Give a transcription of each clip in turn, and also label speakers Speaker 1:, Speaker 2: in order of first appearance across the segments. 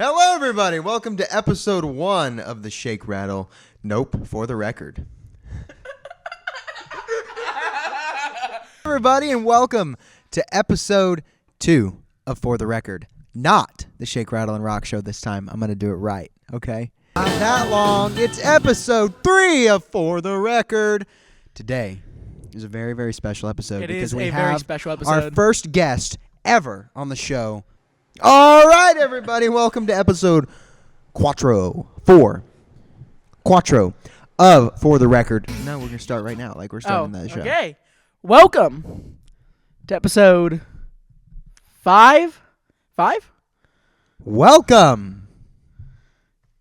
Speaker 1: Hello, everybody. Welcome to episode 1 of the Shake Rattle. Nope, for the record. Everybody, and welcome to episode 2 of For the Record. Not the Shake, Rattle, and Rock show this time. I'm going to do it right, okay? Not that long. It's episode 3 of For the Record. Today is a very, very special episode.
Speaker 2: It is a very special episode.
Speaker 1: Our first guest ever on the show. All right, everybody, welcome to episode Quattro of For the Record. No, we're going to start right now, like we're starting the show.
Speaker 2: Okay. Welcome to episode 5? 5?
Speaker 1: Welcome.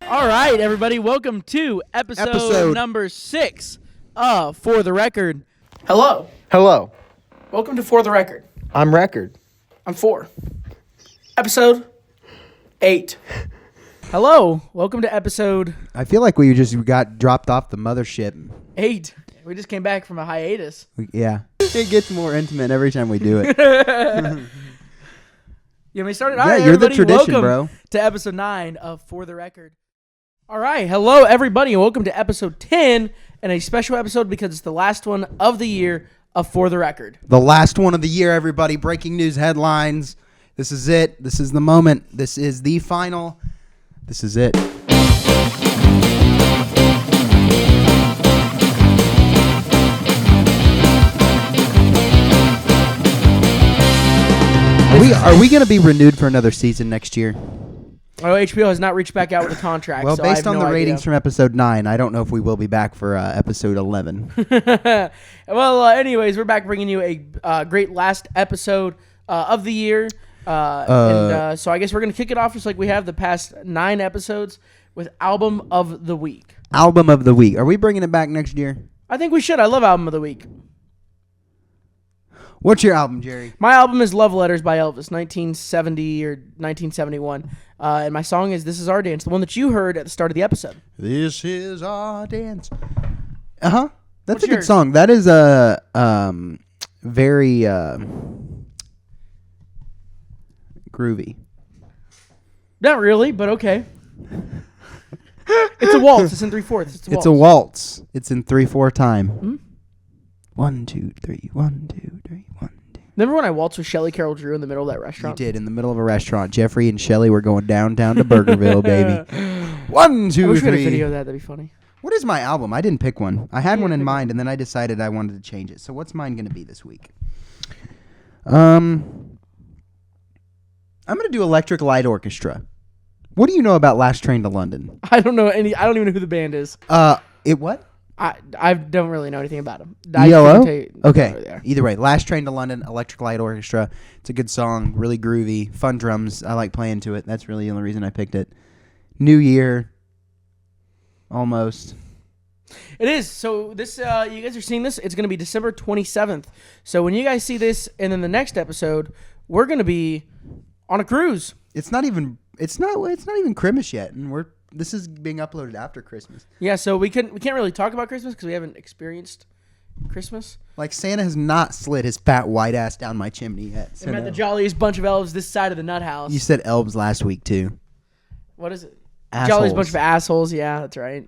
Speaker 2: All right, everybody, welcome to episode number 6 of For the Record. Hello.
Speaker 1: Hello.
Speaker 2: Welcome to For the Record.
Speaker 1: I'm Record.
Speaker 2: I'm 4. Episode 8. Hello. Welcome to episode
Speaker 1: I feel like we just got dropped off the mothership.
Speaker 2: 8. We just came back from a hiatus.
Speaker 1: Yeah. It gets more intimate every time we do it.
Speaker 2: You want me to start it?
Speaker 1: Yeah,
Speaker 2: All right,
Speaker 1: you're the
Speaker 2: everybody,
Speaker 1: tradition,
Speaker 2: welcome
Speaker 1: bro.
Speaker 2: to episode 9 of For the Record. All right. Hello, everybody, and welcome to episode 10, and a special episode because it's the last one of the year of For the Record.
Speaker 1: The last one of the year, everybody. Breaking news headlines. This is it. This is the moment. This is the final. This is it. Are we going to be renewed for another season next year?
Speaker 2: Oh, HBO has not reached back out with a contract.
Speaker 1: Well,
Speaker 2: so I
Speaker 1: based
Speaker 2: have
Speaker 1: on
Speaker 2: no
Speaker 1: the ratings
Speaker 2: idea.
Speaker 1: from episode 9, I don't know if we will be back for episode 11.
Speaker 2: Well, anyways, we're back bringing you a great last episode of the year. So I guess we're going to kick it off just like we have the past 9 episodes with Album of the Week.
Speaker 1: Album of the Week. Are we bringing it back next year?
Speaker 2: I think we should. I love Album of the Week.
Speaker 1: What's your album, Jerry?
Speaker 2: My album is Love Letters by Elvis, 1970 or 1971. And my song is This Is Our Dance, the one that you heard at the start of the episode.
Speaker 1: This is our dance. Uh-huh. That's
Speaker 2: What's
Speaker 1: a good
Speaker 2: yours?
Speaker 1: song. That is a very groovy.
Speaker 2: Not really, but okay. It's a waltz. It's in 3/4. It's a waltz.
Speaker 1: It's a waltz. It's in 3/4 time.
Speaker 2: Hmm?
Speaker 1: 1, 2, 3. 1, 2, 3. 1, 2.
Speaker 2: Remember when I waltzed with Shelley Carroll Drew in the middle of that
Speaker 1: You
Speaker 2: restaurant?
Speaker 1: did in the middle of a restaurant. Jeffrey and Shelly were going downtown to Burgerville, baby. 1,
Speaker 2: I
Speaker 1: 2,
Speaker 2: wish we had a
Speaker 1: 3.
Speaker 2: video of that. That'd be funny.
Speaker 1: What is my album? I didn't pick one. I had
Speaker 2: Yeah,
Speaker 1: one in
Speaker 2: pick
Speaker 1: mind, and then I decided I wanted to change it. So what's mine going to be this week? I'm going to do Electric Light Orchestra. What do you know about Last Train to London?
Speaker 2: I don't know any. I don't even know who the band is.
Speaker 1: What?
Speaker 2: I don't really know anything about them.
Speaker 1: ELO?
Speaker 2: They
Speaker 1: Okay.
Speaker 2: are.
Speaker 1: Either way, Last Train to London, Electric Light Orchestra. It's a good song, really groovy, fun drums. I like playing to it. That's really the only reason I picked it. New Year. Almost.
Speaker 2: It is. So this, you guys are seeing this. It's going to be December 27th. So when you guys see this, and then the next episode, we're going to be on a cruise.
Speaker 1: It's not even Christmas yet, and this is being uploaded after Christmas.
Speaker 2: Yeah. So we can't really talk about Christmas because we haven't experienced Christmas.
Speaker 1: Like Santa has not slid his fat white ass down my chimney yet.
Speaker 2: We met the jolliest bunch of elves this side of the nut house.
Speaker 1: You said elves last week too.
Speaker 2: What is it?
Speaker 1: Assholes.
Speaker 2: Jolliest bunch of assholes. Yeah, that's right.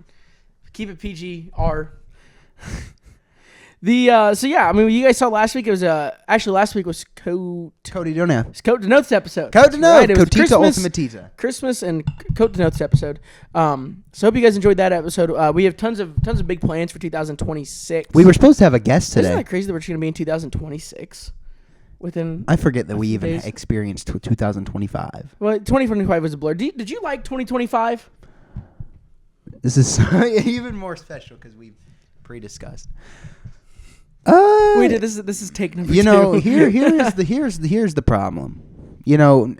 Speaker 2: Keep it PG-R. So yeah, I mean, you guys saw last week. It was actually last week was
Speaker 1: Cody Donah.
Speaker 2: Coat to Notes episode.
Speaker 1: Code to
Speaker 2: That's right,
Speaker 1: Note.
Speaker 2: it was
Speaker 1: Cotita Ultimate Tita.
Speaker 2: Christmas and Coat to Notes episode. So hope you guys enjoyed that episode. We have tons of big plans for 2026.
Speaker 1: We were supposed to have a guest today.
Speaker 2: Isn't that crazy that we're going to be in 2026? Within
Speaker 1: I forget that we even
Speaker 2: days.
Speaker 1: experienced 2025.
Speaker 2: Well, 2025 was a blur. Did you like 2025?
Speaker 1: This is even more special because we've pre-discussed.
Speaker 2: Wait, this is take number 2.
Speaker 1: You know, here's the problem. You know,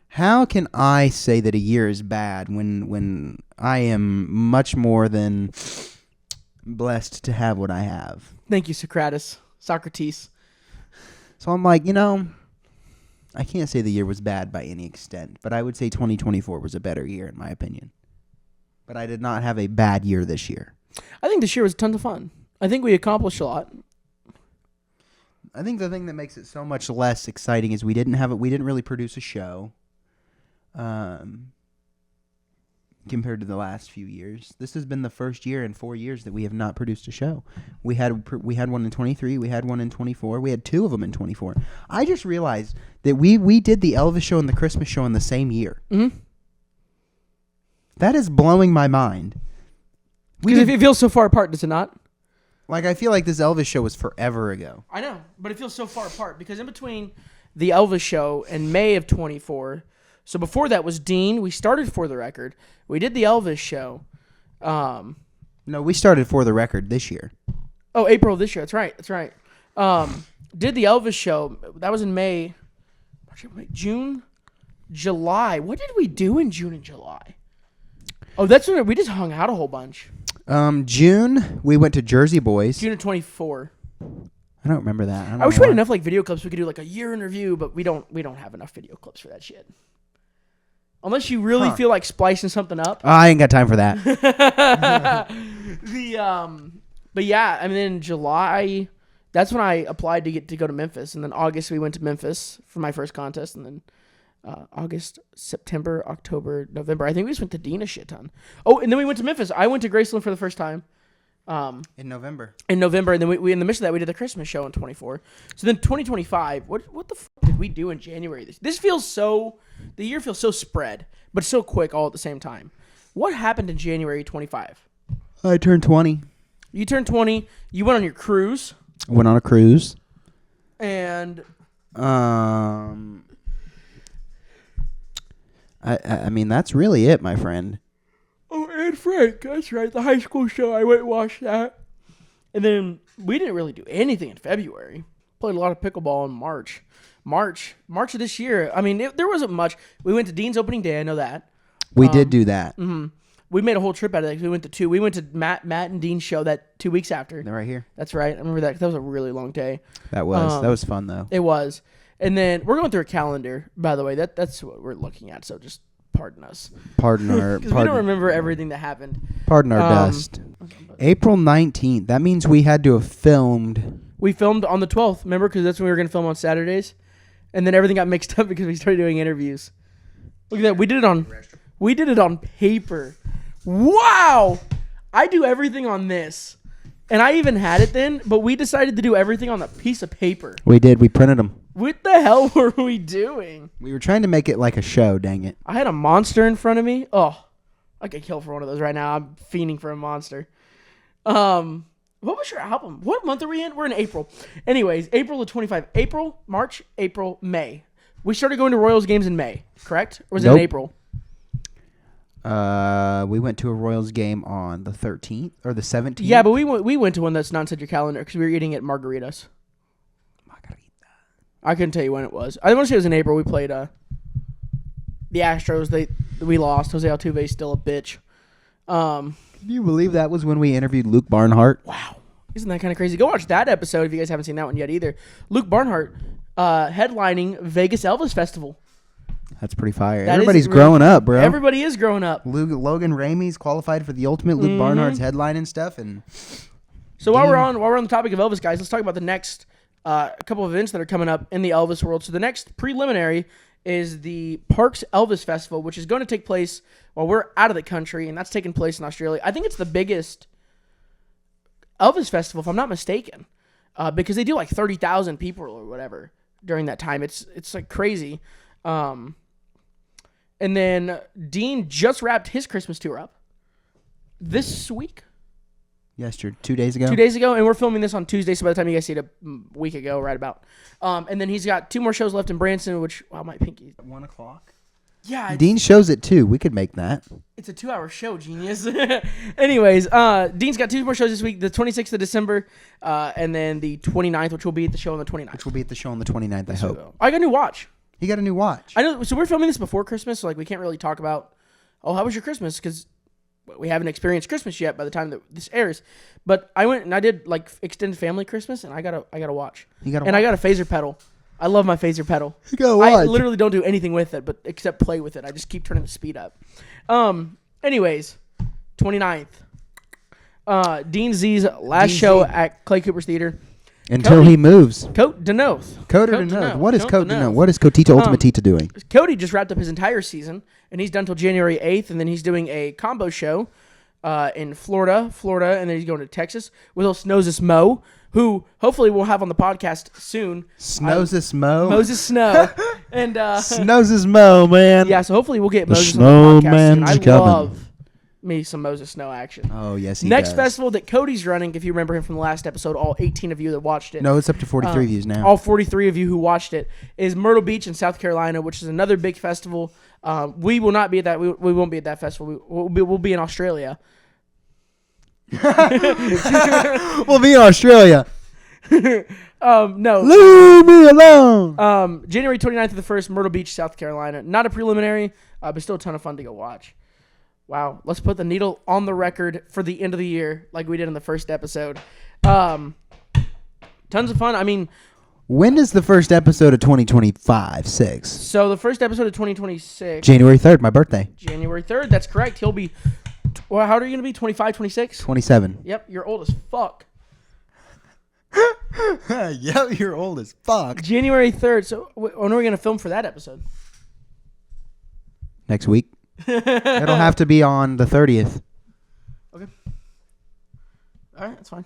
Speaker 1: how can I say that a year is bad when I am much more than blessed to have what I have?
Speaker 2: Thank you, Socrates.
Speaker 1: So I'm like, I can't say the year was bad by any extent, but I would say 2024 was a better year in my opinion. But I did not have a bad year this year.
Speaker 2: I think this year was tons of fun. I think we accomplished a lot.
Speaker 1: I think the thing that makes it so much less exciting is we didn't really produce a show. compared to the last few years. This has been the first year in 4 years that we have not produced a show. We had one in 23. We had one in 24. We had two of them in 24. I just realized that we did the Elvis show and the Christmas show in the same year.
Speaker 2: Mm-hmm.
Speaker 1: That is blowing my mind.
Speaker 2: Because it feels so far apart, does it not?
Speaker 1: Like, I feel like this Elvis show was forever ago.
Speaker 2: I know, but it feels so far apart because in between the Elvis show and May of 24, so before that was Dean. We started For the Record. We did the Elvis show.
Speaker 1: No, we started For the Record this year.
Speaker 2: Oh, April of this year. That's right. Did the Elvis show. That was in May. June, July. What did we do in June and July? Oh, that's when we just hung out a whole bunch.
Speaker 1: June, we went to Jersey Boys.
Speaker 2: June of 24.
Speaker 1: I don't remember that.
Speaker 2: I wish we had enough like video clips. We could do like a year in review, but we don't have enough video clips for that shit. Unless you really feel like splicing something up.
Speaker 1: I ain't got time for that.
Speaker 2: But yeah, I mean, in July, that's when I applied to go to Memphis, and then August we went to Memphis for my first contest, and then August, September, October, November. I think we just went to Dean a shit ton. Oh, and then we went to Memphis. I went to Graceland for the first time.
Speaker 1: In November,
Speaker 2: and then we in the midst of that we did the Christmas show in 24. So then 2025, what the fuck did we do in January? This feels so, the year feels so spread, but so quick all at the same time. What happened in January 25?
Speaker 1: I turned 20.
Speaker 2: You turned 20. You went on your cruise.
Speaker 1: Went on a cruise.
Speaker 2: And
Speaker 1: I mean, that's really it, my friend.
Speaker 2: Oh, and Frank, that's right. The high school show, I went and watched that. And then we didn't really do anything in February. Played a lot of pickleball in March. March of this year, I mean, there wasn't much. We went to Dean's opening day, I know that.
Speaker 1: We did do that.
Speaker 2: Mm-hmm. We made a whole trip out of it. We went to two. We went to Matt and Dean's show that 2 weeks after.
Speaker 1: They're right here.
Speaker 2: That's right. I remember that. That was a really long day.
Speaker 1: That was fun, though.
Speaker 2: It was. And then we're going through a calendar, by the way. That's what we're looking at, so just pardon us.
Speaker 1: Pardon our...
Speaker 2: Because we don't remember everything that happened.
Speaker 1: Pardon our dust. April 19th. That means we had to have filmed...
Speaker 2: We filmed on the 12th, remember? Because that's when we were going to film on Saturdays. And then everything got mixed up because we started doing interviews. Look at that. We did it on paper. Wow! I do everything on this. And I even had it then, but we decided to do everything on a piece of paper.
Speaker 1: We did. We printed them.
Speaker 2: What the hell were we doing?
Speaker 1: We were trying to make it like a show, dang it.
Speaker 2: I had a monster in front of me. Oh, I could kill for one of those right now. I'm fiending for a monster. What was your album? What month are we in? We're in April. Anyways, April of 25. April, March, April, May. We started going to Royals games in May, correct? Or was it in April?
Speaker 1: We went to a Royals game on the 13th or the 17th.
Speaker 2: Yeah, but we went to one that's not inside your calendar because we were eating at Margaritas.
Speaker 1: I gotta eat that.
Speaker 2: I couldn't tell you when it was. I want to say it was in April. We played the Astros. We lost. Jose Altuve's still a bitch.
Speaker 1: Can you believe that was when we interviewed Luke Barnhart?
Speaker 2: Wow. Isn't that kind of crazy? Go watch that episode if you guys haven't seen that one yet either. Luke Barnhart headlining Vegas Elvis Festival.
Speaker 1: That's pretty fire. Everybody's growing up, bro.
Speaker 2: Everybody is growing up.
Speaker 1: Logan Ramey's qualified for the ultimate. Luke Barnhart's headline and stuff. And
Speaker 2: so while we're on the topic of Elvis, guys, let's talk about the next couple of events that are coming up in the Elvis world. So the next preliminary is the Parks Elvis Festival, which is going to take place while we're out of the country, and that's taking place in Australia. I think it's the biggest Elvis festival, if I'm not mistaken, because they do like 30,000 people or whatever during that time. It's like crazy. And then Dean just wrapped his Christmas tour up this week.
Speaker 1: Yesterday, 2 days ago.
Speaker 2: 2 days ago, and we're filming this on Tuesday, so by the time you guys see it a week ago, right about. And then he's got 2 more shows left in Branson, which, wow, my pinky.
Speaker 1: At 1 o'clock?
Speaker 2: Yeah.
Speaker 1: Dean shows at 2. We could make that.
Speaker 2: It's a 2-hour show, genius. Anyways, Dean's got 2 more shows this week, the 26th of December, and then the 29th, which will be at the show on the 29th.
Speaker 1: Which will be at the show on the 29th, I hope.
Speaker 2: I got a new watch.
Speaker 1: He got a new watch.
Speaker 2: I know. So we're filming this before Christmas, so like we can't really talk about, how was your Christmas? Because we haven't experienced Christmas yet by the time that this airs. But I went and I did like extended family Christmas, and I got a watch. I got a phaser pedal. I love my phaser pedal.
Speaker 1: You got a watch.
Speaker 2: I literally don't do anything with it, but except play with it. I just keep turning the speed up. Anyways, 29th. Dean Z's last show at Clay Cooper's Theater.
Speaker 1: Until he moves.
Speaker 2: Cote Denoth.
Speaker 1: Cote Denoth. What is Cote Denoth? What is Cotito Ultimate Tita doing?
Speaker 2: Cody just wrapped up his entire season, and he's done till January 8th, and then he's doing a combo show in Florida, and then he's going to Texas with Osnosis Mo, who hopefully we'll have on the podcast soon.
Speaker 1: Snosis Mo?
Speaker 2: Moses Snow. And
Speaker 1: Snosis Mo, man.
Speaker 2: Yeah, so hopefully we'll get
Speaker 1: The
Speaker 2: Moses on the podcast soon.
Speaker 1: snowman's
Speaker 2: I
Speaker 1: coming.
Speaker 2: love me some Moses Snow action.
Speaker 1: Oh, yes, he
Speaker 2: Next
Speaker 1: does.
Speaker 2: festival that Cody's running, if you remember him from the last episode, all 18 of you that watched it.
Speaker 1: No, it's up to 43 views now.
Speaker 2: All 43 of you who watched it, is Myrtle Beach in South Carolina, which is another big festival. We will not be at that. We won't be at that festival. We'll be in Australia.
Speaker 1: We'll be in Australia.
Speaker 2: No.
Speaker 1: Leave me alone.
Speaker 2: January 29th to the 1st, Myrtle Beach, South Carolina. Not a preliminary, but still a ton of fun to go watch. Wow. Let's put the needle on the record for the end of the year like we did in the first episode. Tons of fun. I mean,
Speaker 1: when is the first episode of 2025? 6.
Speaker 2: so the first episode of 2026.
Speaker 1: January 3rd, my birthday.
Speaker 2: January 3rd. That's correct. He'll be, well, how old are you going to be? 25, 26?
Speaker 1: 27.
Speaker 2: Yep. You're old as fuck.
Speaker 1: Yep, you're old as fuck.
Speaker 2: January 3rd. So when are we going to film for that episode?
Speaker 1: Next week. It'll have to be on the 30th.
Speaker 2: Okay. All right. That's fine.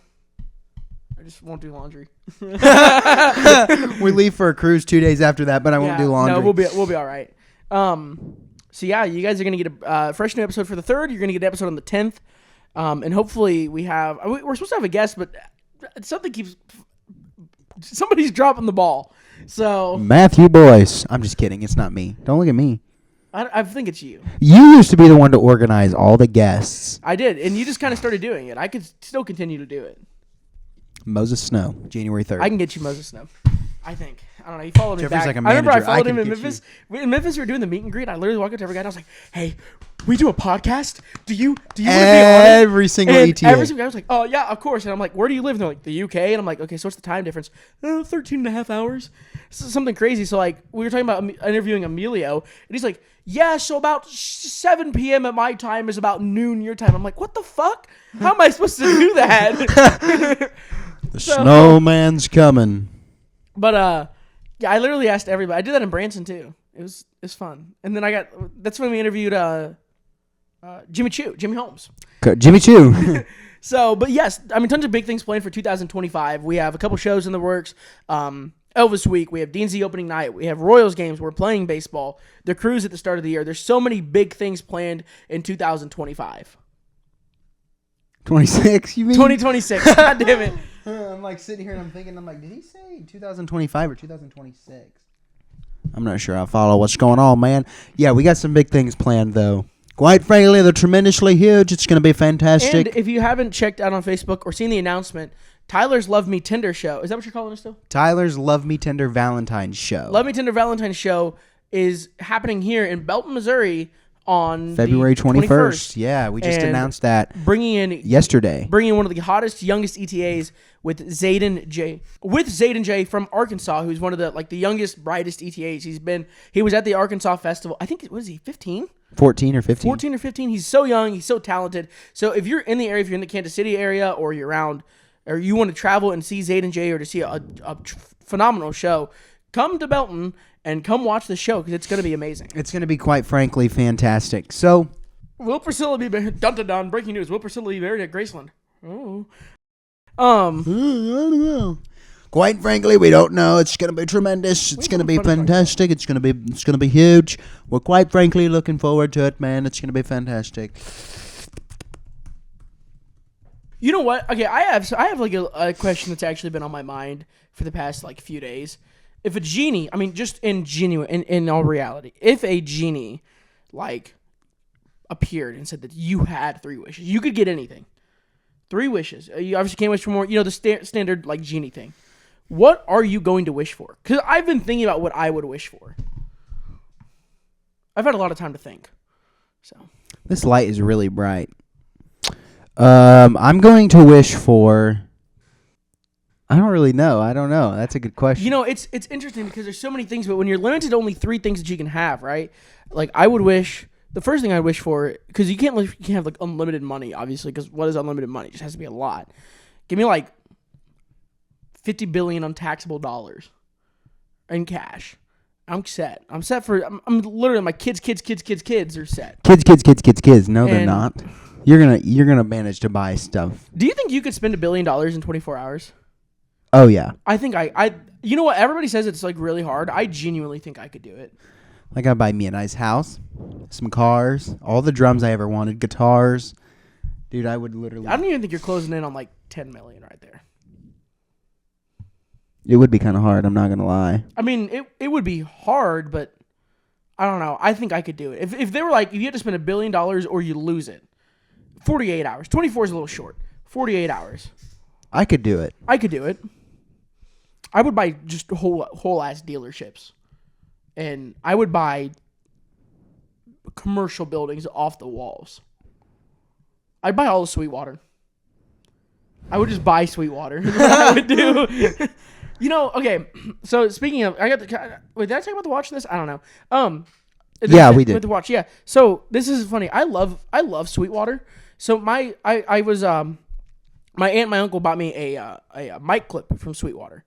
Speaker 2: I just won't do laundry.
Speaker 1: We leave for a cruise 2 days after that, but I won't do laundry.
Speaker 2: No, we'll be all right. So yeah, you guys are gonna get a fresh new episode for the 3rd. You're gonna get an episode on the 10th, and hopefully we're supposed to have a guest, but somebody's dropping the ball. So
Speaker 1: Matthew Boyce. I'm just kidding. It's not me. Don't look at me.
Speaker 2: I think it's you.
Speaker 1: You used to be the one to organize all the guests.
Speaker 2: I did, and you just kind of started doing it. I could still continue to do it.
Speaker 1: Moses Snow, January 3rd.
Speaker 2: I can get you Moses Snow. I think. I don't know. He followed me
Speaker 1: Jeffrey's
Speaker 2: back.
Speaker 1: like a
Speaker 2: I remember I
Speaker 1: manager.
Speaker 2: followed
Speaker 1: I
Speaker 2: him
Speaker 1: can
Speaker 2: in
Speaker 1: get
Speaker 2: Memphis. In Memphis, we were doing the meet and greet. I literally walked up to every guy and I was like, "Hey, we do a podcast. Do you want to be on it?"
Speaker 1: Every single
Speaker 2: And
Speaker 1: ETA.
Speaker 2: every single guy was like, "Oh yeah, of course." And I'm like, "Where do you live?" And they're like, "The UK." And I'm like, "Okay, so what's the time difference?" 13 and a half hours. Something crazy. So like, we were talking about interviewing Emilio, and he's like, "Yeah, so about 7 p.m. at my time is about noon your time." I'm like, "What the fuck? How am I supposed to do that?"
Speaker 1: The snowman's coming.
Speaker 2: But yeah, I literally asked everybody. I did that in Branson too. It was fun. And then that's when we interviewed Jimmy Holmes.
Speaker 1: Jimmy Choo.
Speaker 2: So, but yes, I mean, tons of big things planned for 2025. We have a couple shows in the works. Elvis Week. We have Dean's the opening night. We have Royals games. We're playing baseball. The cruise at the start of the year. There's so many big things planned in 2025.
Speaker 1: 26, you mean?
Speaker 2: 2026. God damn it.
Speaker 1: I'm like sitting here and I'm thinking, did he say 2025 or 2026? I'm not sure I follow what's going on, man. Yeah, we got some big things planned, though. Quite frankly, they're tremendously huge. It's going to be fantastic.
Speaker 2: And if you haven't checked out on Facebook or seen the announcement, Tyler's Love Me Tender show. Is that what you're calling it still?
Speaker 1: Tyler's Love Me Tender Valentine's show.
Speaker 2: Love Me Tender Valentine's show is happening here in Belton, Missouri on
Speaker 1: February
Speaker 2: the
Speaker 1: 21st. Yeah, we just
Speaker 2: And
Speaker 1: announced that
Speaker 2: bringing in
Speaker 1: yesterday.
Speaker 2: one of the hottest, youngest ETAs with Zayden J from Arkansas, who's one of the youngest, brightest ETAs. He was at the Arkansas Festival. I think, was he 15?
Speaker 1: 14 or 15.
Speaker 2: 14 or 15. He's so young. He's so talented. So if you're in the area, if you're in the Kansas City area or you're around, or you want to travel and see Zayden J or to see a phenomenal show, come to Belton and come watch the show because it's going to be amazing.
Speaker 1: It's going to be quite frankly fantastic. So,
Speaker 2: Will Priscilla be dun dun dun, breaking news. Will Priscilla be buried at Graceland? Oh.
Speaker 1: I don't know. Quite frankly, we don't know. It's going to be tremendous. It's going to be fantastic. It's going to be huge. We're quite frankly looking forward to it, man. It's going to be fantastic.
Speaker 2: You know what? Okay, I have like a question that's actually been on my mind for the past few days. If a genie, I mean, just in all reality, if a genie appeared and said that you had 3 wishes, you could get anything. 3 wishes. You obviously can't wish for more. The standard genie thing. What are you going to wish for? Because I've been thinking about what I would wish for. I've had a lot of time to think. So
Speaker 1: this light is really bright. I'm going to wish for. I don't really know. I don't know. That's a good question.
Speaker 2: It's interesting because there's so many things, but when you're limited to only 3 things that you can have, right? I would wish. The first thing I wish for, because you can't have unlimited money, obviously, because what is unlimited money? It just has to be a lot. Give me $50 billion untaxable dollars in cash. I'm set. I'm set for. I'm literally my kids are set.
Speaker 1: Kids. No, they're
Speaker 2: And-
Speaker 1: not. You're gonna manage to buy stuff.
Speaker 2: Do you think you could spend $1 billion in 24 hours?
Speaker 1: Oh yeah.
Speaker 2: I think I. You know what? Everybody says it's like really hard. I genuinely think I could do it.
Speaker 1: Like I buy me a nice house, some cars, all the drums I ever wanted, guitars. Dude, I would literally.
Speaker 2: I don't even think you're closing in on like 10 million right there.
Speaker 1: It would be kind of hard. I'm not gonna lie.
Speaker 2: I mean, it would be hard, but I don't know. I think I could do it. If they were like, if you had to spend $1 billion or you lose it, 48 hours. 24 is a little short. 48 hours.
Speaker 1: I could do it.
Speaker 2: I could do it. I would buy just whole ass dealerships, and I would buy commercial buildings off the walls. I'd buy all the Sweetwater. I would just buy Sweetwater. That's what I would do. You know, okay. So speaking of, wait, did I talk about the watch in this? I don't know.
Speaker 1: Yeah, we did.
Speaker 2: With the watch, yeah. So this is funny. I love Sweetwater. So my aunt and my uncle bought me a mic clip from Sweetwater.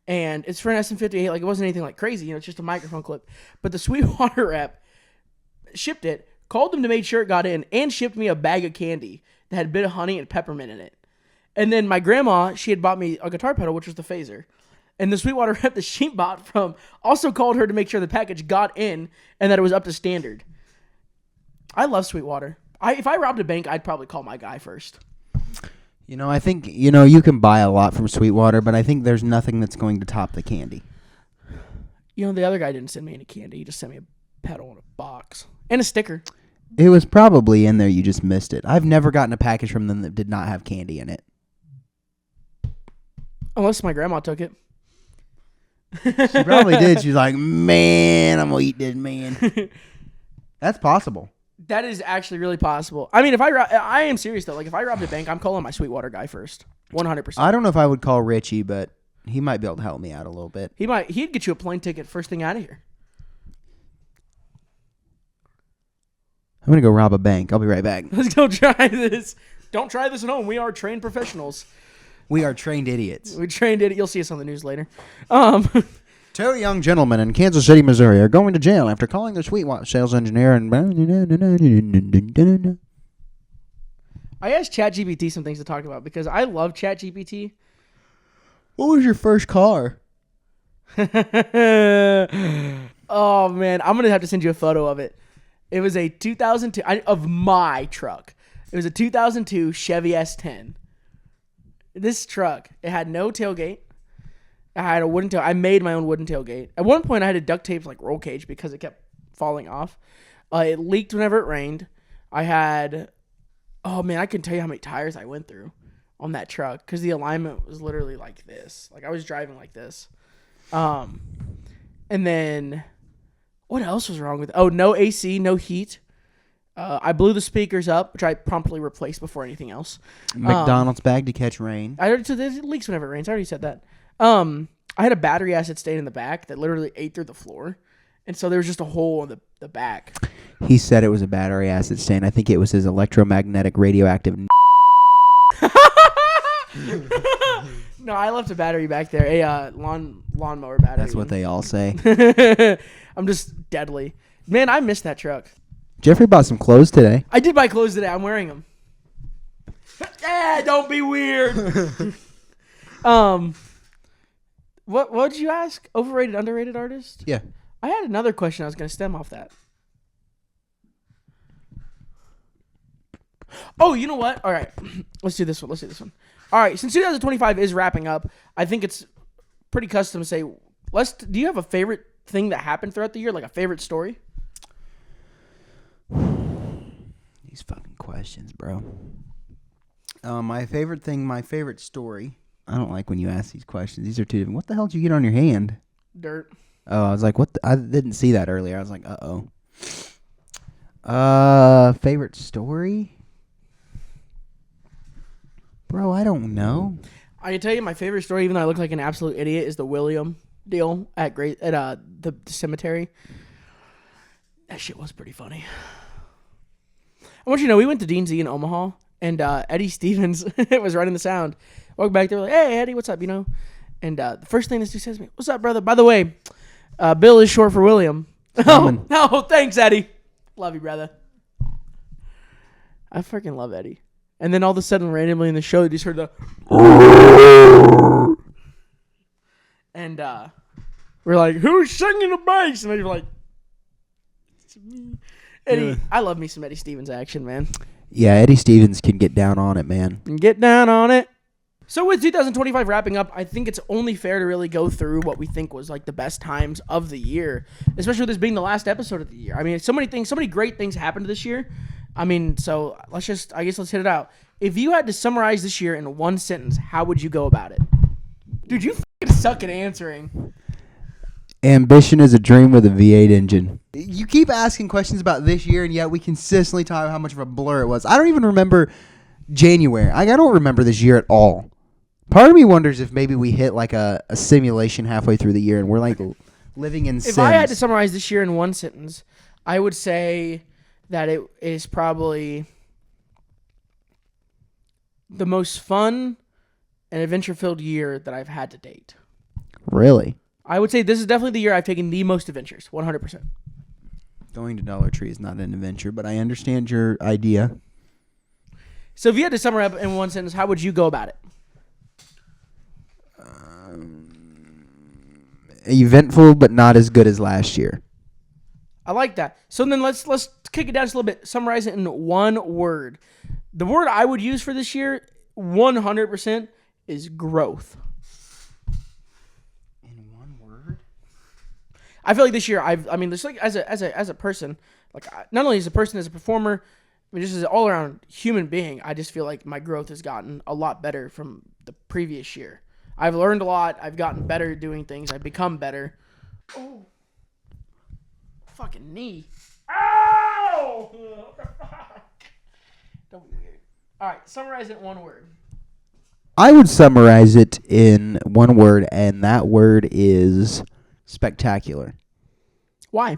Speaker 2: And it's for an SM58. Like, it wasn't anything like crazy. You know, it's just a microphone clip. But the Sweetwater rep shipped it, called them to make sure it got in, and shipped me a bag of candy that had a bit of honey and peppermint in it. And then my grandma, she had bought me a guitar pedal, which was the Phaser. And the Sweetwater rep that she bought from also called her to make sure the package got in and that it was up to standard. I love Sweetwater. If I robbed a bank, I'd probably call my guy first.
Speaker 1: You know, I think, you can buy a lot from Sweetwater, but I think there's nothing that's going to top the candy.
Speaker 2: You know, the other guy didn't send me any candy. He just sent me a pedal in a box and a sticker.
Speaker 1: It was probably in there. You just missed it. I've never gotten a package from them that did not have candy in it.
Speaker 2: Unless my grandma took it.
Speaker 1: She probably did. She's like, man, I'm going to eat this, man. That's possible.
Speaker 2: That is actually really possible. I mean, I am serious though. Like, if I robbed a bank, I'm calling my Sweetwater guy first. 100%.
Speaker 1: I don't know if I would call Richie, but he might be able to help me out a little bit.
Speaker 2: He'd get you a plane ticket first thing out of here.
Speaker 1: I'm going to go rob a bank. I'll be right back.
Speaker 2: Let's go try this. Don't try this at home. We are trained professionals.
Speaker 1: We are trained idiots.
Speaker 2: We trained it. You'll see us on the news later.
Speaker 1: Two young gentlemen in Kansas City, Missouri are going to jail after calling their Sweetwater sales engineer and...
Speaker 2: I asked ChatGPT some things to talk about because I love ChatGPT.
Speaker 1: What was your first car?
Speaker 2: Oh, man. I'm going to have to send you a photo of it. It was a 2002... of my truck. It was a 2002 Chevy S10. This truck, it had no tailgate. I had a wooden tail. I made my own wooden tailgate. At one point, I had to duct tape like roll cage because it kept falling off. It leaked whenever it rained. I had, oh man, I can tell you how many tires I went through on that truck because the alignment was literally like this. Like I was driving like this. And then what else was wrong with it? Oh, no AC, no heat. I blew the speakers up, which I promptly replaced before anything else.
Speaker 1: McDonald's bag to catch rain.
Speaker 2: I already said it leaks whenever it rains. I already said that. I had a battery acid stain in the back that literally ate through the floor. And so there was just a hole in the back.
Speaker 1: He said it was a battery acid stain. I think it was his electromagnetic radioactive...
Speaker 2: No, I left a battery back there. A lawnmower battery.
Speaker 1: That's what they all say.
Speaker 2: I'm just deadly. Man, I missed that truck.
Speaker 1: Jeffrey bought some clothes today.
Speaker 2: I did buy clothes today. I'm wearing them. Don't be weird. What did you ask? Overrated, underrated artist?
Speaker 1: Yeah.
Speaker 2: I had another question I was going to stem off that. Oh, you know what? All right. Let's do this one. All right. Since 2025 is wrapping up, I think it's pretty custom to say, do you have a favorite thing that happened throughout the year? Like a favorite story?
Speaker 1: These fucking questions, bro. My favorite story. I don't like when you ask these questions. These are two different. What the hell did you get on your hand?
Speaker 2: Dirt.
Speaker 1: Oh, I was like, what? I didn't see that earlier. I was like, favorite story? Bro, I don't know.
Speaker 2: I can tell you my favorite story, even though I look like an absolute idiot, is the William deal at the cemetery. That shit was pretty funny. I want you to know, we went to D&Z in Omaha, and Eddie Stevens was running the sound. Walked back there, like, hey, Eddie, what's up, And the first thing this dude says to me, "What's up, brother? By the way, Bill is short for William." Oh, no, thanks, Eddie. Love you, brother. I freaking love Eddie. And then all of a sudden, randomly in the show, you just heard the... And we're like, who's singing the bass? And you're like, it's me. Eddie, yeah. I love me some Eddie Stevens action, man.
Speaker 1: Yeah, Eddie Stevens can get down on it, man.
Speaker 2: Get down on it. So with 2025 wrapping up, I think it's only fair to really go through what we think was like the best times of the year, especially with this being the last episode of the year. I mean, so many great things happened this year. I mean, so let's hit it out. If you had to summarize this year in one sentence, how would you go about it? Dude, you fucking suck at answering.
Speaker 1: Ambition is a dream with a V8 engine. You keep asking questions about this year, and yet we consistently talk about how much of a blur it was. I don't even remember January. I don't remember this year at all. Part of me wonders if maybe we hit like a simulation halfway through the year, and we're like living in Sims.
Speaker 2: If I had to summarize this year in one sentence, I would say that it is probably the most fun and adventure-filled year that I've had to date.
Speaker 1: Really?
Speaker 2: I would say this is definitely the year I've taken the most adventures, 100%.
Speaker 1: Going to Dollar Tree is not an adventure, but I understand your idea.
Speaker 2: So if you had to summarize in one sentence, how would you go about it?
Speaker 1: Eventful, but not as good as last year.
Speaker 2: I like that. So then let's kick it down just a little bit. Summarize it in one word. The word I would use for this year, 100%, is growth.
Speaker 1: In one word?
Speaker 2: I feel like this year, just like as a person, like not only as a person, as a performer, I mean, just as an all-around human being, I just feel like my growth has gotten a lot better from the previous year. I've learned a lot. I've gotten better at doing things. I've become better. Oh. Fucking knee. Ow! What the fuck? Don't be weird. All right, summarize it in one word.
Speaker 1: I would summarize it in one word, and that word is spectacular.
Speaker 2: Why?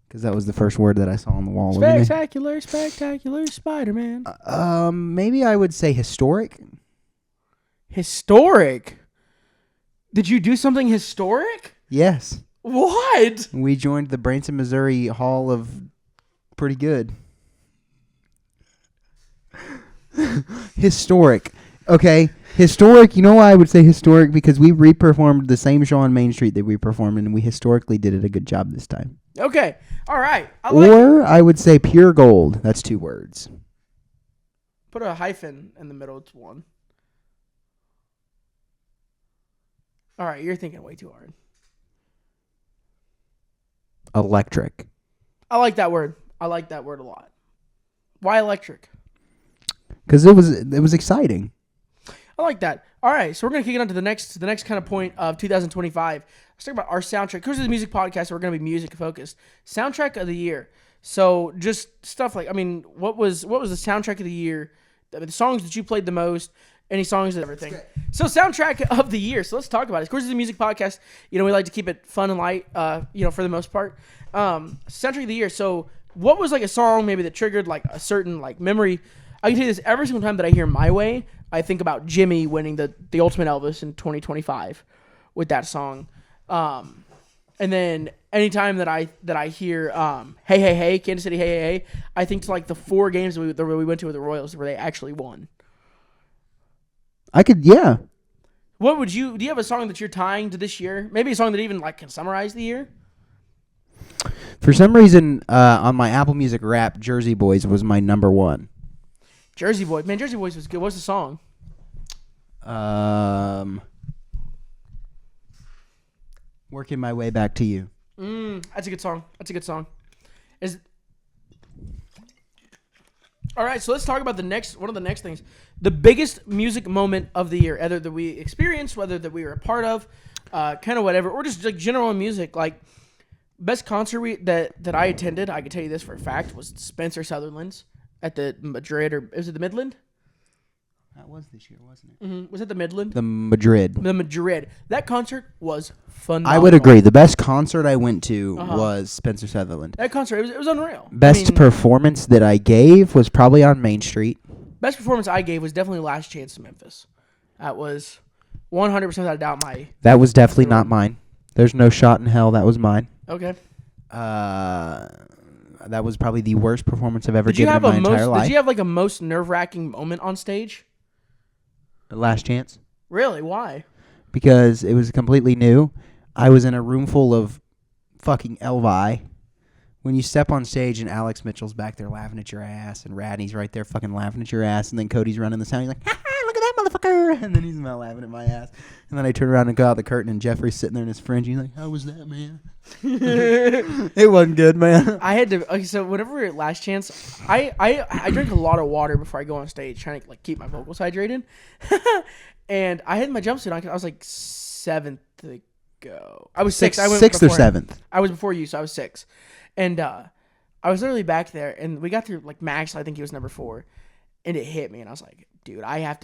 Speaker 1: Because that was the first word that I saw on the wall.
Speaker 2: Spectacular Spider-Man.
Speaker 1: Maybe I would say historic.
Speaker 2: Historic? Did you do something historic?
Speaker 1: Yes.
Speaker 2: What?
Speaker 1: We joined the Branson, Missouri Hall of Pretty Good. Historic. Okay. Historic. You know why I would say historic? Because we re-performed the same show on Main Street that we performed, and we historically did it a good job this time.
Speaker 2: Okay. All right.
Speaker 1: I would say pure gold. That's 2 words.
Speaker 2: Put a hyphen in the middle. It's 1. All right. You're thinking way too hard.
Speaker 1: Electric.
Speaker 2: I like that word. I like that word a lot. Why electric?
Speaker 1: Because it was exciting.
Speaker 2: I like that. All right, so we're gonna kick it on to the next kind of point of 2025. Let's talk about our soundtrack. Because it's a music podcast, so we're gonna be music focused. Soundtrack of the year. So just stuff like, I mean, what was the soundtrack of the year? I mean, the songs that you played the most. Any songs and everything. So soundtrack of the year. So let's talk about it. Of course, it's a music podcast. You know, we like to keep it fun and light. For the most part. Soundtrack of the year. So what was like a song maybe that triggered like a certain like memory? I can tell you this, every single time that I hear My Way, I think about Jimmy winning the Ultimate Elvis in 2025 with that song. And then anytime that I hear Hey Hey Hey, Kansas City Hey Hey Hey, I think to like the 4 games that we went to with the Royals where they actually won.
Speaker 1: Yeah.
Speaker 2: What would do you have a song that you're tying to this year? Maybe a song that even like can summarize the year?
Speaker 1: For some reason, on my Apple Music Rap, Jersey Boys was my number 1.
Speaker 2: Jersey Boys. Man, Jersey Boys was good. What's the song?
Speaker 1: Working My Way Back to You.
Speaker 2: That's a good song. All right, so let's talk about one of the next things. The biggest music moment of the year, either that we experienced, whether that we were a part of, kind of whatever, or just like general music. Like, best concert that I attended, I can tell you this for a fact, was Spencer Sutherland's at the Madrid, or is it the Midland?
Speaker 1: That was this year, wasn't it?
Speaker 2: Mm-hmm. Was it the Midland?
Speaker 1: The Madrid.
Speaker 2: The Madrid. That concert was phenomenal.
Speaker 1: I would agree. The best concert I went to was Spencer Sutherland.
Speaker 2: That concert, it was unreal.
Speaker 1: Best performance that I gave was probably on Main Street.
Speaker 2: Best performance I gave was definitely Last Chance in Memphis. That was 100% without a doubt my.
Speaker 1: That was definitely not mine. There's no shot in hell. That was mine.
Speaker 2: Okay.
Speaker 1: That was probably the worst performance I've ever given in my entire life.
Speaker 2: Did you have like a most nerve-wracking moment on stage?
Speaker 1: Last Chance.
Speaker 2: Really? Why?
Speaker 1: Because it was completely new. I was in a room full of fucking Elvi. When you step on stage and Alex Mitchell's back there laughing at your ass, and Radney's right there fucking laughing at your ass, and then Cody's running the sound, he's like, ha ha, look at that motherfucker, and then he's not laughing at my ass. And then I turn around and go out the curtain, and Jeffrey's sitting there in his fringe, he's like, how was that, man? It wasn't good, man.
Speaker 2: I had to. Okay, so whenever we were at Last Chance, I drink a lot of water before I go on stage, trying to like keep my vocals hydrated. And I had my jumpsuit on because I was like 7th to go. I was 6th. I went
Speaker 1: 6th or
Speaker 2: before
Speaker 1: 7th.
Speaker 2: I was before you, so I was 6. And I was literally back there, and we got through like Max. I think he was number 4, and it hit me, and I was like, dude, I have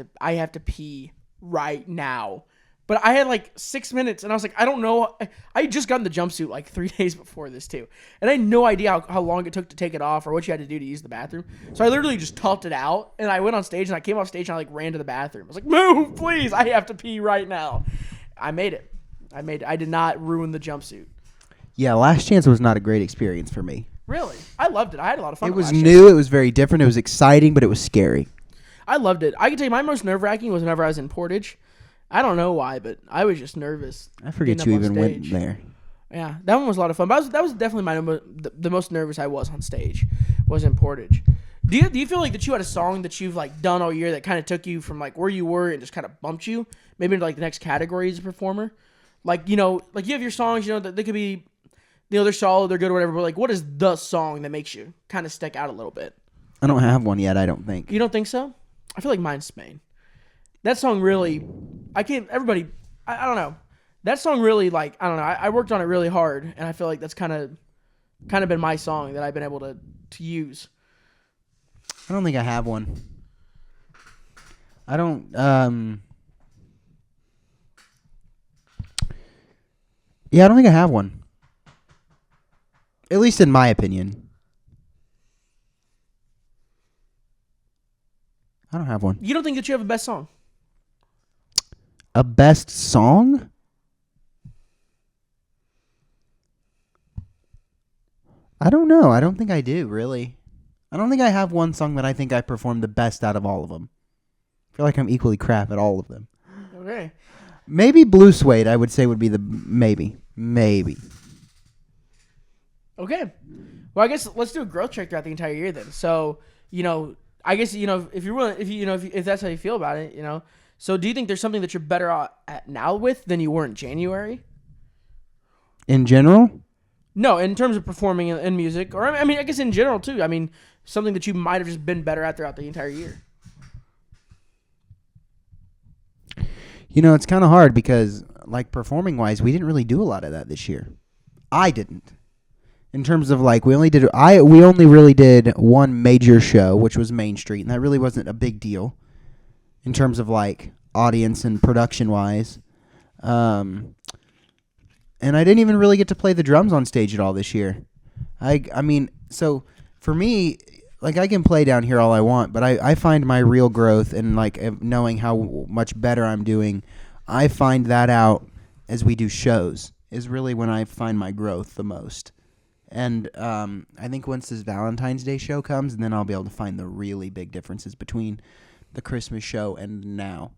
Speaker 2: to pee right now. But I had like 6 minutes, and I was like, I don't know. I had just gotten the jumpsuit like 3 days before this too, and I had no idea how long it took to take it off or what you had to do to use the bathroom. So I literally just toughed it out, and I went on stage, and I came off stage, and I like ran to the bathroom. I was like, move, please, I have to pee right now. I made it. I did not ruin the jumpsuit. Yeah,
Speaker 1: Last Chance was not a great experience for me.
Speaker 2: Really? I loved it. I had a lot of fun.
Speaker 1: It was new. It was very different. It was exciting, but it was scary.
Speaker 2: I loved it. I can tell you my most nerve-wracking was whenever I was in Portage. I don't know why, but I was just nervous.
Speaker 1: I forget you even went there.
Speaker 2: Yeah, that one was a lot of fun. But that was definitely the most nervous I was on stage was in Portage. Do you feel like that you had a song that you've like done all year that kind of took you from like where you were and just kind of bumped you maybe into like the next category as a performer? Like, you know, like you have your songs, you know, that they could be, you know, they're solid, they're good or whatever, but like what is the song that makes you kind of stick out a little bit?
Speaker 1: I don't have one yet, I don't think.
Speaker 2: You don't think so? I feel like mine's Spain. That song really, I don't know. That song really, like, I don't know. I worked on it really hard, and I feel like that's kind of been my song that I've been able to use.
Speaker 1: I don't think I have one. I don't, yeah, I don't think I have one. At least in my opinion. I don't have one.
Speaker 2: You don't think that you have a best song?
Speaker 1: A best song? I don't know. I don't think I do, really. I don't think I have one song that I think I performed the best out of all of them. I feel like I'm equally crap at all of them.
Speaker 2: Okay.
Speaker 1: Maybe Blue Suede, I would say, would be the maybe. Maybe.
Speaker 2: Okay. Well, I guess let's do a growth check throughout the entire year then. So, you know, I guess, you know, if you're willing, if that's how you feel about it, you know. So do you think there's something that you're better at now with than you were in January?
Speaker 1: In general?
Speaker 2: No, in terms of performing in music. Or, I mean, I guess in general, too. I mean, something that you might have just been better at throughout the entire year.
Speaker 1: You know, it's kind of hard because, like, performing-wise, we didn't really do a lot of that this year. I didn't. In terms of, like, we only really did one major show, which was Main Street, and that really wasn't a big deal in terms of, like, audience and production-wise. And I didn't even really get to play the drums on stage at all this year. I mean, so for me, like, I can play down here all I want, but I find my real growth and, like, knowing how much better I'm doing, I find that out as we do shows is really when I find my growth the most. And I think once this Valentine's Day show comes, then I'll be able to find the really big differences between the Christmas show and now.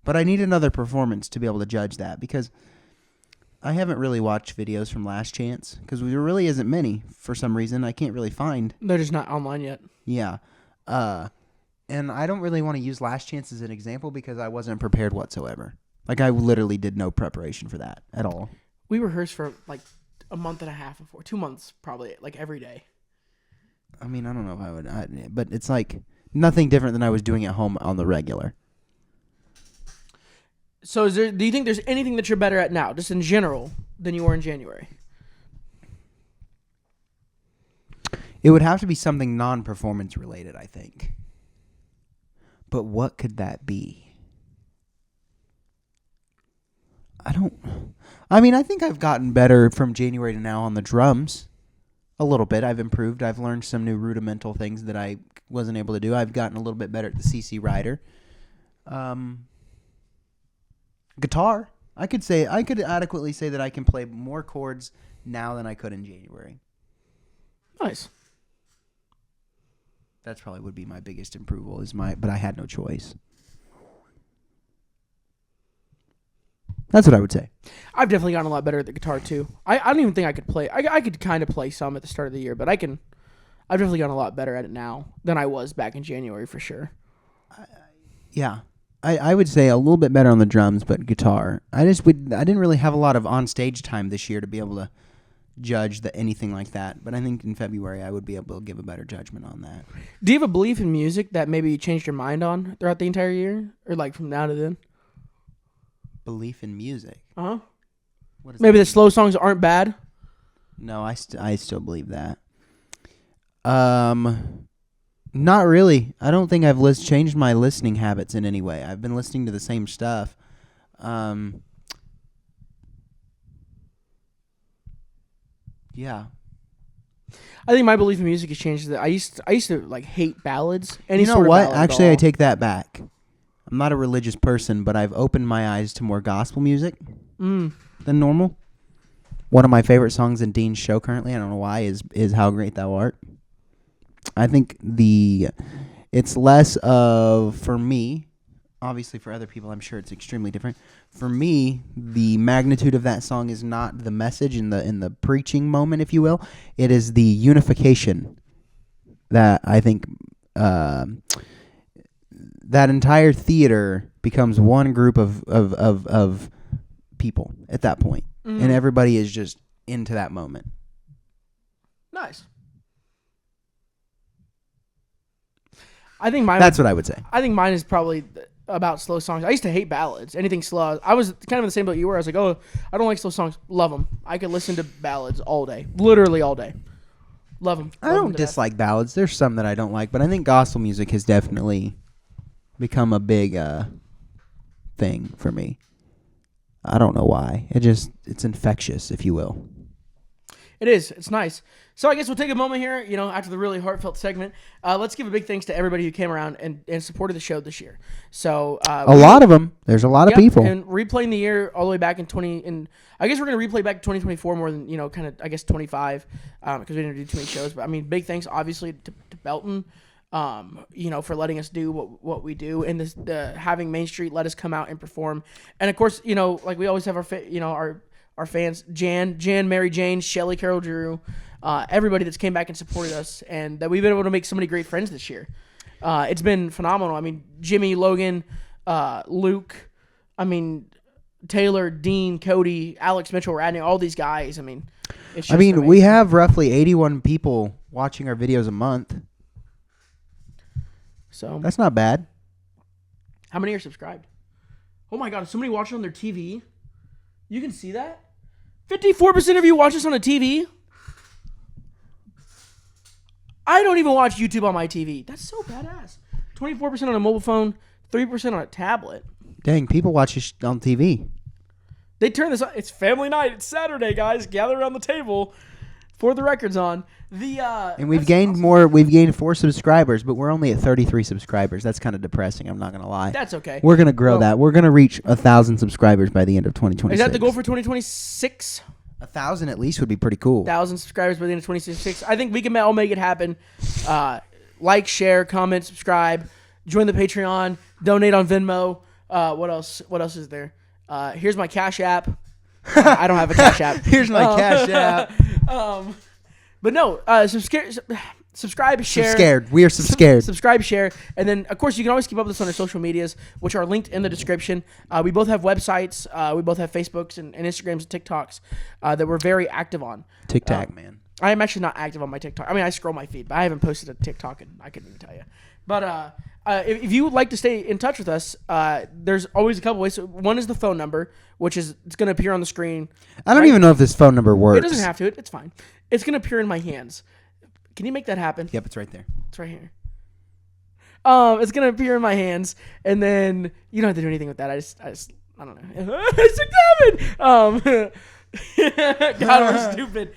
Speaker 1: But I need another performance to be able to judge that because I haven't really watched videos from Last Chance because there really isn't many for some reason. I can't really find.
Speaker 2: They're just not online yet.
Speaker 1: Yeah. And I don't really want to use Last Chance as an example because I wasn't prepared whatsoever. Like, I literally did no preparation for that at all.
Speaker 2: We rehearsed for, like, a month and a half before. 2 months, probably, like, every day.
Speaker 1: I mean, I don't know if I would. But it's, like, nothing different than I was doing at home on the regular.
Speaker 2: So do you think there's anything that you're better at now, just in general, than you were in January?
Speaker 1: It would have to be something non-performance related, I think. But what could that be? I think I've gotten better from January to now on the drums. A little bit. I've improved. I've learned some new rudimental things that I wasn't able to do. I've gotten a little bit better at the CC Rider. Guitar. I could adequately say that I can play more chords now than I could in January.
Speaker 2: Nice.
Speaker 1: That's probably would be my biggest approval but I had no choice. That's what I would say.
Speaker 2: I've definitely gotten a lot better at the guitar too. I don't even think I could play. I could kind of play some at the start of the year, but I've definitely gotten a lot better at it now than I was back in January for sure.
Speaker 1: Yeah. I would say a little bit better on the drums, but guitar. I didn't really have a lot of on-stage time this year to be able to judge anything like that. But I think in February I would be able to give a better judgment on that.
Speaker 2: Do you have a belief in music that maybe you changed your mind on throughout the entire year? Or like from now to then?
Speaker 1: Belief in music?
Speaker 2: Uh-huh.
Speaker 1: What
Speaker 2: Maybe the
Speaker 1: that
Speaker 2: slow songs aren't bad?
Speaker 1: No, I still believe that. Not really. I don't think I've changed my listening habits in any way. I've been listening to the same stuff. Yeah.
Speaker 2: I think my belief in music has changed. That I used to like hate ballads.
Speaker 1: You know what? Actually, I take that back. I'm not a religious person, but I've opened my eyes to more gospel music than normal. One of my favorite songs in Dean's show currently, I don't know why, is How Great Thou Art. I think it's less of, for me, obviously for other people I'm sure it's extremely different. For me, the magnitude of that song is not the message in the preaching moment, if you will. It is the unification that I think that entire theater becomes one group of people at that point. Mm-hmm. And everybody is just into that moment.
Speaker 2: Nice. I think
Speaker 1: that's what I would say.
Speaker 2: I think mine is probably about slow songs. I used to hate ballads. Anything slow. I was kind of the same boat you were. I was like, oh, I don't like slow songs. Love them. I could listen to ballads all day. Literally all day. Love them.
Speaker 1: I don't dislike ballads. There's some that I don't like, but I think gospel music has definitely become a big thing for me. I don't know why. It's infectious, if you will.
Speaker 2: It is. It's nice. So I guess we'll take a moment here, after the really heartfelt segment. Let's give a big thanks to everybody who came around and supported the show this year. So
Speaker 1: a lot of them. There's a lot of people.
Speaker 2: And replaying the year all the way back in I guess we're going to replay back to 2024 more than, kind of, I guess, 25 because we didn't do too many shows. But, I mean, big thanks, obviously, to Belton, for letting us do what we do and having Main Street let us come out and perform. And, of course, like we always have our fans, Jan, Mary Jane, Shelly, Carol, Drew, everybody that's came back and supported us, and that we've been able to make so many great friends this year. It's been phenomenal. I mean, Jimmy, Logan, Luke, Taylor, Dean, Cody, Alex Mitchell, Radney, all these guys. It's just amazing.
Speaker 1: We have roughly 81 people watching our videos a month.
Speaker 2: So
Speaker 1: that's not bad.
Speaker 2: How many are subscribed? Oh my God, is somebody watching on their TV? You can see that? 54% of you watch us on a TV? I don't even watch YouTube on my TV. That's so badass. 24% on a mobile phone, 3% on a tablet.
Speaker 1: Dang, people watch us on TV.
Speaker 2: They turn this on. It's family night. It's Saturday, guys. Gather around the table. For the record's on.
Speaker 1: And we've gained awesome. More. We've gained 4 subscribers, but we're only at 33 subscribers. That's kind of depressing. I'm not gonna lie.
Speaker 2: That's okay.
Speaker 1: We're gonna grow that. We're gonna reach 1,000 subscribers by the end of 2026.
Speaker 2: Is that the goal for 2026?
Speaker 1: 1,000 at least would be pretty cool.
Speaker 2: 1,000 subscribers by the end of 2026. I think we can all make it happen. Like, share, comment, subscribe, join the Patreon, donate on Venmo. What else? What else is there? Here's my Cash App. I don't have a Cash App.
Speaker 1: Here's my Cash App.
Speaker 2: But no, subscribe, share.
Speaker 1: Scared. We are scared.
Speaker 2: Subscribe, share. And then, of course, you can always keep up with us on our social medias, which are linked in the description. We both have websites. We both have Facebooks and Instagrams and TikToks that we're very active on.
Speaker 1: TikTok, man.
Speaker 2: I am actually not active on my TikTok. I scroll my feed, but I haven't posted a TikTok, and I couldn't even tell you. But if you would like to stay in touch with us, there's always a couple ways. So one is the phone number, which it's going to appear on the screen.
Speaker 1: I don't even know if this phone number works.
Speaker 2: It doesn't have to. It's fine. It's going to appear in my hands. Can you make that happen?
Speaker 1: Yep, it's right there.
Speaker 2: It's right here. It's going to appear in my hands, and then you don't have to do anything with that. I just I don't know. God, we're stupid.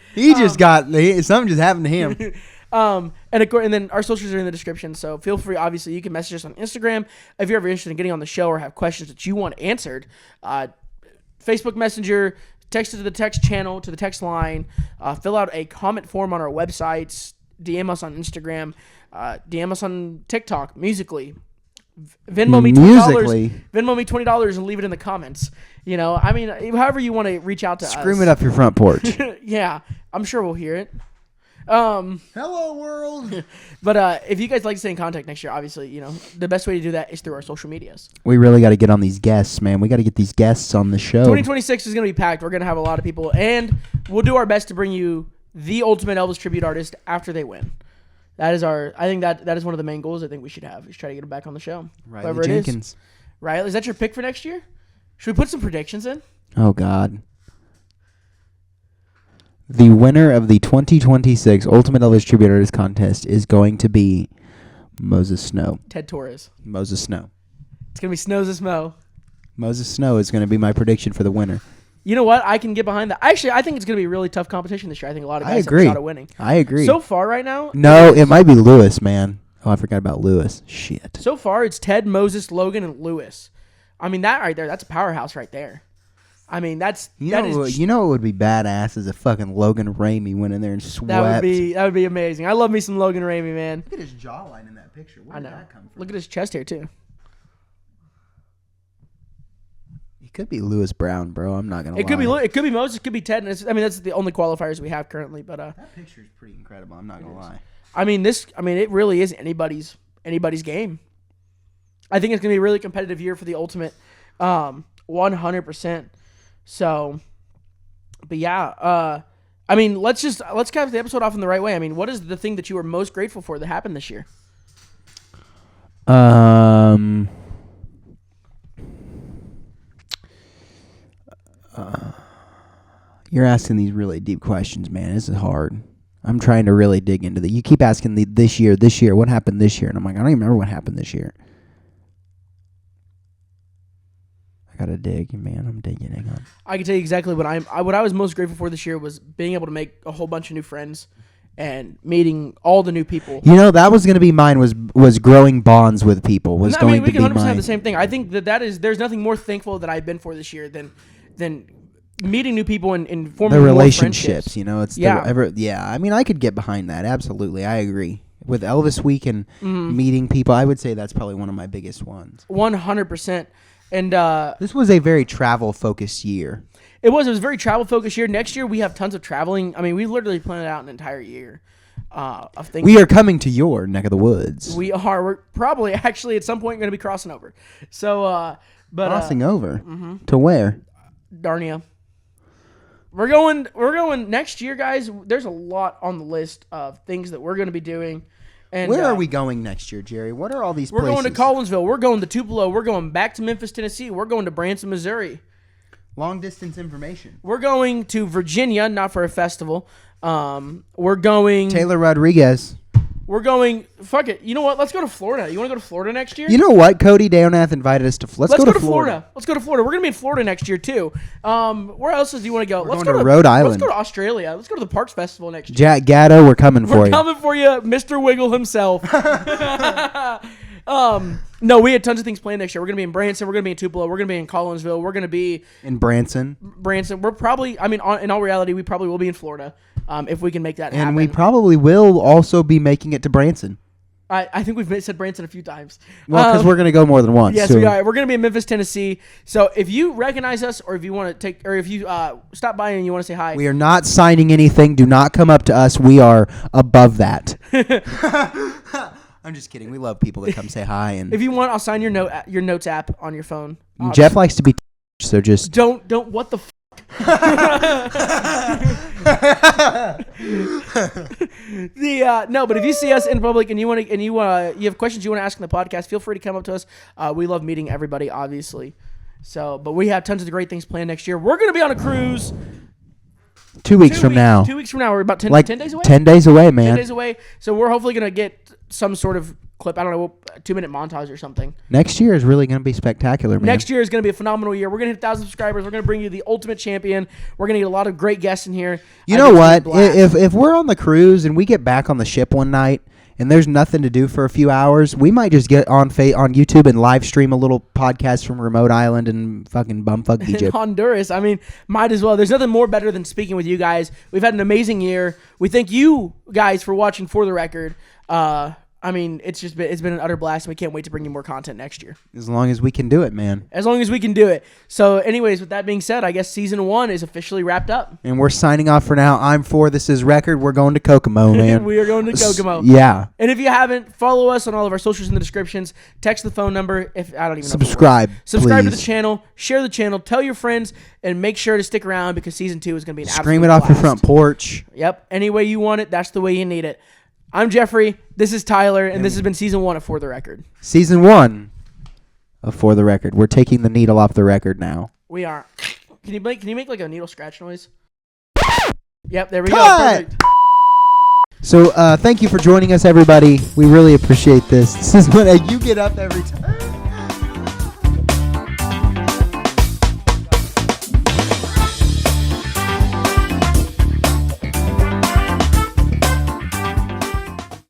Speaker 1: Something just happened to him.
Speaker 2: And then our socials are in the description. So feel free. Obviously, you can message us on Instagram if you're ever interested in getting on the show or have questions that you want answered. Facebook Messenger, text it to the text channel, to the text line. Fill out a comment form on our websites. DM us on Instagram. DM us on TikTok, Musically. Venmo me $20. Venmo me $20 and leave it in the comments. I mean, however you want to reach out to us.
Speaker 1: Scream it up your front porch.
Speaker 2: Yeah, I'm sure we'll hear it.
Speaker 1: Hello, world.
Speaker 2: But if you guys like to stay in contact next year, obviously, the best way to do that is through our social medias.
Speaker 1: We really got to get on these guests, man. We got to get these guests on the show.
Speaker 2: 2026 is going to be packed. We're going to have a lot of people, and we'll do our best to bring you the ultimate Elvis tribute artist after they win. I think that is one of the main goals I think we should have, is try to get him back on the show.
Speaker 1: Riley Jenkins.
Speaker 2: Riley, is that your pick for next year? Should we put some predictions in?
Speaker 1: Oh, God. The winner of the 2026 Ultimate Elvis Tribute Artist Contest is going to be Moses Snow.
Speaker 2: Ted Torres.
Speaker 1: Moses Snow.
Speaker 2: It's going to be Snows' Mo.
Speaker 1: Moses Snow is going to be my prediction for the winner.
Speaker 2: You know what? I can get behind that. Actually, I think it's going to be a really tough competition this year. I think a lot of guys have a shot at winning.
Speaker 1: I agree.
Speaker 2: So far right now...
Speaker 1: No, it might be Lewis, man. Oh, I forgot about Lewis. Shit.
Speaker 2: So far, it's Ted, Moses, Logan, and Lewis. I mean, that right there, that's a powerhouse right there. I mean, you
Speaker 1: know what would be badass is if fucking Logan Ramey went in there and swept.
Speaker 2: That would be amazing. I love me some Logan Ramey, man.
Speaker 1: Look at his jawline in that picture. Where did that come from?
Speaker 2: Look at his chest hair too.
Speaker 1: It could be Lewis Brown, bro. I'm not gonna lie.
Speaker 2: It could be Moses. It could be Ted. That's the only qualifiers we have currently. But
Speaker 1: that picture is pretty incredible. I'm not gonna lie.
Speaker 2: I mean, it really is anybody's game. I think it's gonna be a really competitive year for the Ultimate, 100%. So, but yeah, I mean, let's cap the episode off in the right way. I mean, what is the thing that you were most grateful for that happened this year?
Speaker 1: You're asking these really deep questions, man. This is hard. I'm trying to really dig into that. You keep asking this year, what happened this year? And I'm like, I don't even remember what happened this year. I gotta dig, man. I'm digging. Hang on.
Speaker 2: I can tell you exactly what I was most grateful for this year was being able to make a whole bunch of new friends and meeting all the new people.
Speaker 1: That was gonna be mine. Was growing bonds with people. We can
Speaker 2: 100% have the same thing. I think there's nothing more thankful that I've been for this year than meeting new people and forming
Speaker 1: the
Speaker 2: relationships.
Speaker 1: I mean, I could get behind that. Absolutely, I agree. With Elvis Week and meeting people, I would say that's probably one of my biggest ones.
Speaker 2: 100%. And
Speaker 1: this was a very travel-focused year.
Speaker 2: It was a very travel-focused year. Next year, we have tons of traveling. I mean, we literally planned out an entire year of things.
Speaker 1: We are coming to your neck of the woods.
Speaker 2: We are. We're probably actually at some point going to be crossing over. So,
Speaker 1: crossing over to where?
Speaker 2: Darnia. We're going next year, guys. There's a lot on the list of things that we're going to be doing. And
Speaker 1: where are we going next year, Jerry? What are all these places?
Speaker 2: We're going to Collinsville. We're going to Tupelo. We're going back to Memphis, Tennessee. We're going to Branson, Missouri.
Speaker 1: Long distance information.
Speaker 2: We're going to Virginia, not for a festival. We're going...
Speaker 1: Taylor Rodriguez.
Speaker 2: We're going... Fuck it. You know what? Let's go to Florida. You want to go to Florida next year?
Speaker 1: You know what? Cody Dayonath invited us to... Let's go to Florida.
Speaker 2: Let's go to Florida. We're going to be in Florida next year, too. Where else do you want to go?
Speaker 1: Let's go to Rhode Island.
Speaker 2: Let's go to Australia. Let's go to the Parks Festival next year.
Speaker 1: Jack Gatto, we're coming for you.
Speaker 2: We're coming for you, Mr. Wiggle himself. No, we had tons of things planned next year. We're going to be in Branson. We're going to be in Tupelo. We're going to be in Collinsville. We're going to be...
Speaker 1: in Branson.
Speaker 2: We're probably... in all reality, we probably will be in Florida if we can make that happen.
Speaker 1: And we probably will also be making it to Branson.
Speaker 2: I think we've said Branson a few times.
Speaker 1: Well, because we're going to go more than once.
Speaker 2: Yes, we are. We're going to be in Memphis, Tennessee. So if you recognize us or if you want to if you stop by and you want to say hi.
Speaker 1: We are not signing anything. Do not come up to us. We are above that. I'm just kidding. We love people that come say hi. And
Speaker 2: if you want, I'll sign your notes app on your phone.
Speaker 1: Jeff likes to be so just...
Speaker 2: Don't, what the No, but if you see us in public and you have questions you want to ask in the podcast, feel free to come up to us. We love meeting everybody, obviously. So, but we have tons of great things planned next year. We're going to be on a cruise
Speaker 1: 2 weeks from now.
Speaker 2: 2 weeks from now. We're about 10 days away.
Speaker 1: 10 days away, man.
Speaker 2: 10 days away. So we're hopefully going to get some sort of clip. I don't know, 2-minute montage or something.
Speaker 1: Next year is really going to be spectacular, man.
Speaker 2: Next year is going to be a phenomenal year. We're going to hit 1,000 subscribers. We're going to bring you the ultimate champion. We're going to get a lot of great guests in here.
Speaker 1: You know what? If we're on the cruise and we get back on the ship one night and there's nothing to do for a few hours, we might just get on YouTube and live stream a little podcast from remote island and fucking bumfuck
Speaker 2: in
Speaker 1: Egypt.
Speaker 2: Honduras. I mean, might as well. There's nothing more better than speaking with you guys. We've had an amazing year. We thank you guys for watching For the Record. I mean, it's been an utter blast, and we can't wait to bring you more content next year.
Speaker 1: As long as we can do it, man.
Speaker 2: As long as we can do it. So, anyways, with that being said, I guess season 1 is officially wrapped up.
Speaker 1: And we're signing off for now. I'm For. This is Record. We're going to Kokomo, man.
Speaker 2: We are going to Kokomo.
Speaker 1: Yeah.
Speaker 2: And if you haven't, follow us on all of our socials in the descriptions. Text the phone number. If I don't even know.
Speaker 1: Subscribe
Speaker 2: to
Speaker 1: please.
Speaker 2: the channel. Share the channel. Tell your friends, and make sure to stick around because season 2 is going to be an
Speaker 1: Scream
Speaker 2: absolute
Speaker 1: it off
Speaker 2: blast.
Speaker 1: your front porch.
Speaker 2: Yep. Any way you want it, that's the way you need it. I'm Jeffrey. This is Tyler, and this has been season 1 of For the Record.
Speaker 1: Season 1 of For the Record. We're taking the needle off the record now.
Speaker 2: We are. Can you make like a needle scratch noise? Yep, there we
Speaker 1: Cut!
Speaker 2: go. Perfect.
Speaker 1: So thank you for joining us, everybody. We really appreciate this. This is when you get up every time.